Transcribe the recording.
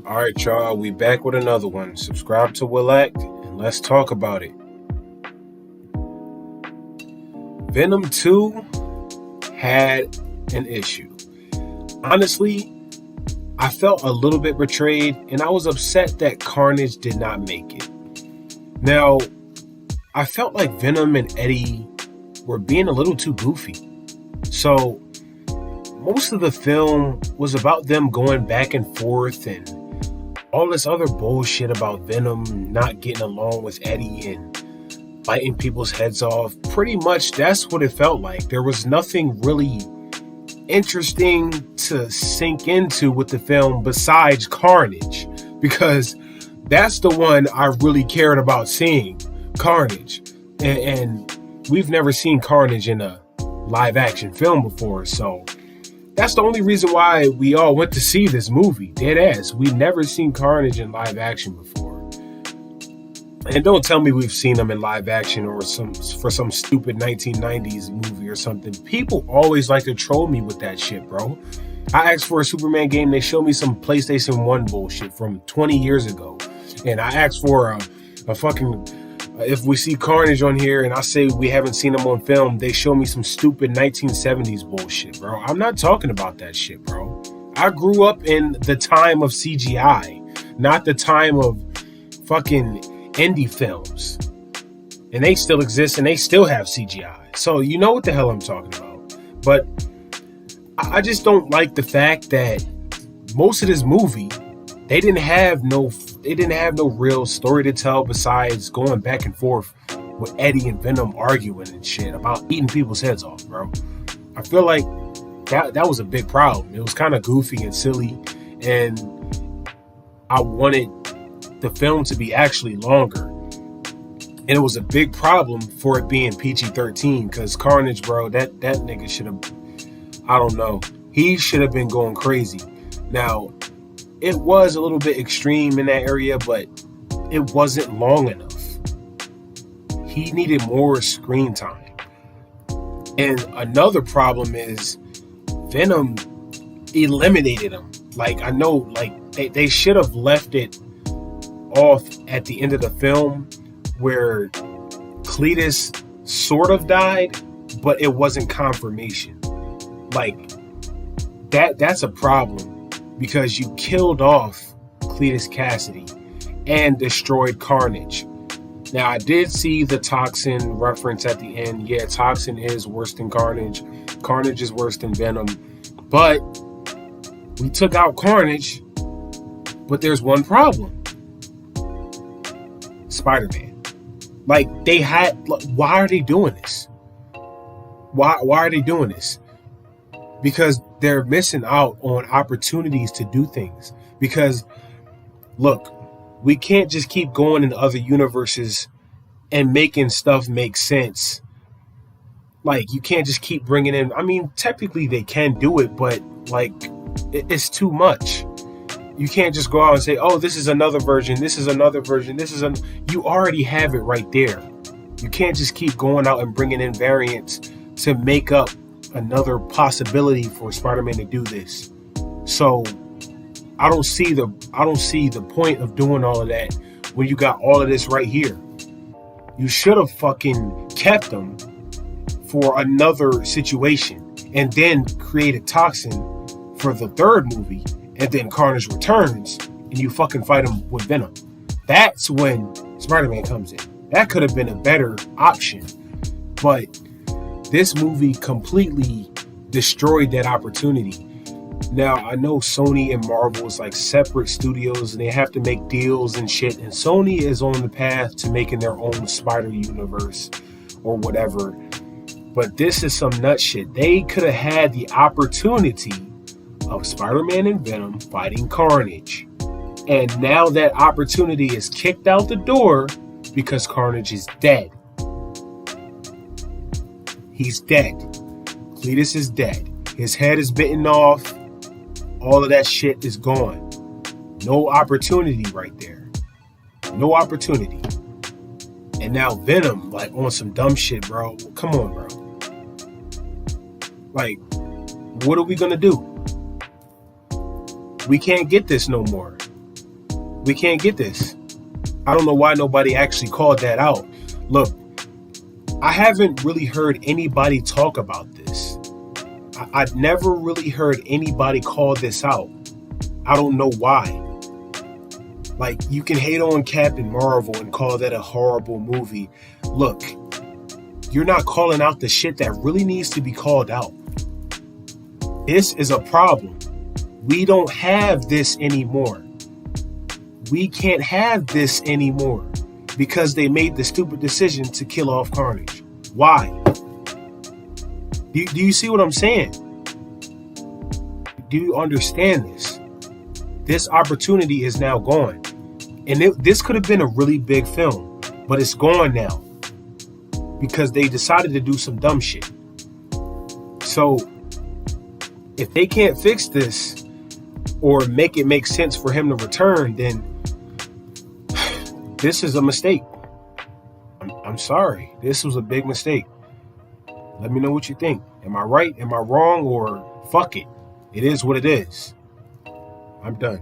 All right, y'all, we back with another one. Subscribe to Will Act and let's talk about it. Venom 2 had an issue. Honestly, I felt a little bit betrayed and I was upset that Carnage did not make it. Now, I felt like Venom and Eddie were being a little too goofy. So, most of the film was about them going back and forth and all this other bullshit about Venom not getting along with Eddie and biting people's heads off. Pretty much that's what it felt like. There was nothing really interesting to sink into with the film besides Carnage, because that's the one I really cared about seeing, Carnage. And we've never seen Carnage in a live action film before, so that's the only reason why we all went to see this movie. Dead ass. We've never seen Carnage in live action before. And don't tell me we've seen him in live action or for some stupid 1990s movie or something. People always like to troll me with that shit, bro. I asked for a Superman game. They showed me some PlayStation 1 bullshit from 20 years ago. And I asked for a fucking... If we see Carnage on here and I say we haven't seen him on film, they show me some stupid 1970s bullshit, bro. I'm not talking about that shit, bro. I grew up in the time of CGI, not the time of fucking indie films. And they still exist and they still have CGI. So you know what the hell I'm talking about. But I just don't like the fact that most of this movie, they didn't have no real story to tell besides going back and forth with Eddie and Venom arguing and shit about eating people's heads off, bro. I feel like that was a big problem. It was kind of goofy and silly, and I wanted the film to be actually longer. And it was a big problem for it being PG-13, because Carnage, bro, that nigga should have, I don't know, he should have been going crazy. Now, it was a little bit extreme in that area, but it wasn't long enough. He needed more screen time. And another problem is Venom eliminated him. Like, I know, like, they should have left it off at the end of the film where Cletus sort of died, but it wasn't confirmation. Like, that's a problem. Because you killed off Cletus Cassidy and destroyed Carnage. Now, I did see the Toxin reference at the end. Yeah, Toxin is worse than Carnage. Carnage is worse than Venom. But we took out Carnage. But there's one problem. Spider-Man. Like, why are they doing this? Why are they doing this? Because they're missing out on opportunities to do things. Because, look, we can't just keep going in other universes and making stuff make sense. Like, you can't just keep bringing in... I mean, technically they can do it, but, like, it's too much. You can't just go out and say, oh, this is another version, this is another version, You already have it right there. You can't just keep going out and bringing in variants to make up another possibility for Spider-Man to do this. So I don't see the point of doing all of that when you got all of this right here. You should have fucking kept them for another situation and then created Toxin for the third movie, and then Carnage returns and you fucking fight him with Venom. That's when Spider-Man comes in. That could have been a better option, but this movie completely destroyed that opportunity. Now, I know Sony and Marvel is like separate studios and they have to make deals and shit. And Sony is on the path to making their own Spider Universe or whatever. But this is some nut shit. They could have had the opportunity of Spider-Man and Venom fighting Carnage. And now that opportunity is kicked out the door because Carnage is dead. He's dead. Cletus is dead. His head is bitten off. All of that shit is gone. No opportunity right there. No opportunity. And now Venom, like, on some dumb shit, bro. Come on, bro. Like, what are we gonna do? We can't get this no more. We can't get this. I don't know why nobody actually called that out. Look, I haven't really heard anybody talk about this. I've never really heard anybody call this out. I don't know why. Like, you can hate on Captain Marvel and call that a horrible movie. Look, you're not calling out the shit that really needs to be called out. This is a problem. We don't have this anymore. We can't have this anymore because they made the stupid decision to kill off Carnage. Why? Do you see what I'm saying? Do you understand this? This opportunity is now gone. And this could have been a really big film, but it's gone now because they decided to do some dumb shit. So if they can't fix this or make it make sense for him to return, then this is a mistake. I'm sorry. This was a big mistake. Let me know what you think. Am I right? Am I wrong? Or fuck it. It is what it is. I'm done.